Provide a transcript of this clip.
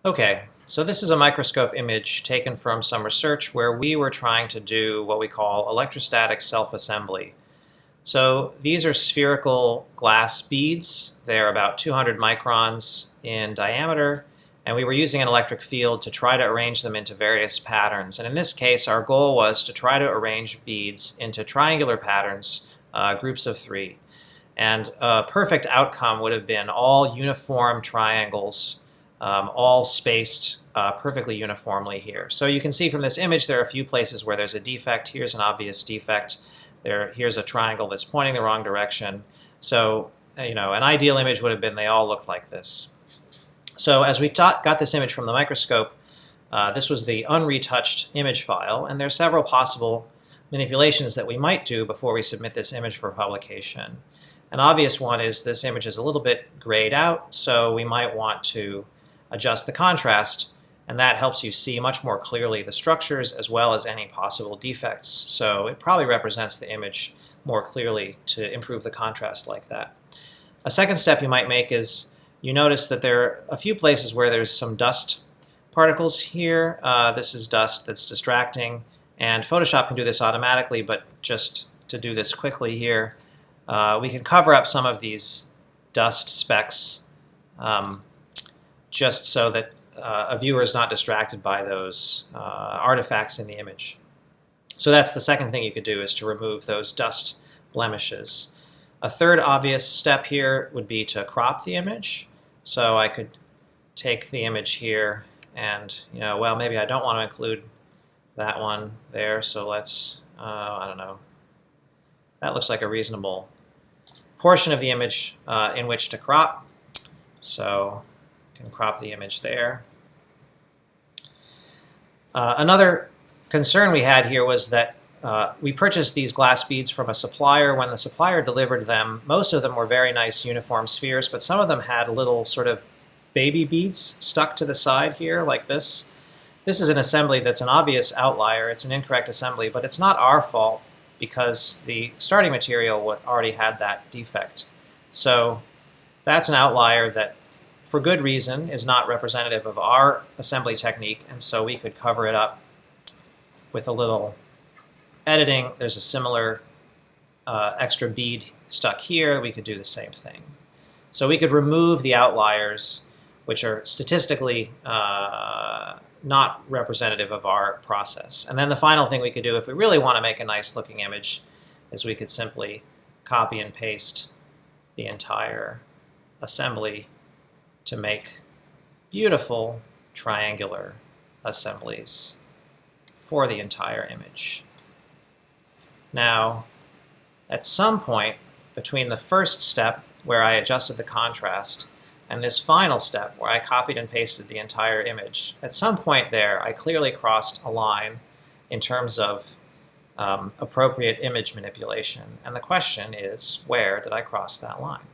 Okay, so this is a microscope image taken from some research where we were trying to do what we call electrostatic self-assembly. So these are spherical glass beads. They're about 200 microns in diameter, and we were using an electric field to try to arrange them into various patterns. And in this case, our goal was to try to arrange beads into triangular patterns, groups of 3. And a perfect outcome would have been all uniform triangles, all spaced perfectly uniformly here. So you can see from this image there are a few places where there's a defect. Here's an obvious defect. Here's a triangle that's pointing the wrong direction. So an ideal image would have been they all looked like this. So as we got this image from the microscope, this was the unretouched image file, and there are several possible manipulations that we might do before we submit this image for publication. An obvious one is this image is a little bit grayed out, so we might want to adjust the contrast, and that helps you see much more clearly the structures as well as any possible defects. So it probably represents the image more clearly to improve the contrast like that. A second step you might make is you notice that there are a few places where there's some dust particles here. This is dust that's distracting, and Photoshop can do this automatically, but just to do this quickly here, we can cover up some of these dust specks just so that a viewer is not distracted by those artifacts in the image. So that's the second thing you could do, is to remove those dust blemishes. A third obvious step here would be to crop the image. So I could take the image here and, well, maybe I don't want to include that one there, so let's, I don't know, that looks like a reasonable portion of the image in which to crop. So I can crop the image there. Another concern we had here was that we purchased these glass beads from a supplier. When the supplier delivered them, most of them were very nice uniform spheres, but some of them had little sort of baby beads stuck to the side here like this. This is an assembly that's an obvious outlier. It's an incorrect assembly, but it's not our fault because the starting material already had that defect. So that's an outlier that, for good reason, is not representative of our assembly technique, and so we could cover it up with a little editing. There's a similar extra bead stuck here. We could do the same thing. So we could remove the outliers, which are statistically not representative of our process. And then the final thing we could do, if we really want to make a nice looking image, is we could simply copy and paste the entire assembly to make beautiful triangular assemblies for the entire image. Now, at some point between the first step, where I adjusted the contrast, and this final step, where I copied and pasted the entire image, at some point there, I clearly crossed a line in terms of appropriate image manipulation. And the question is, where did I cross that line?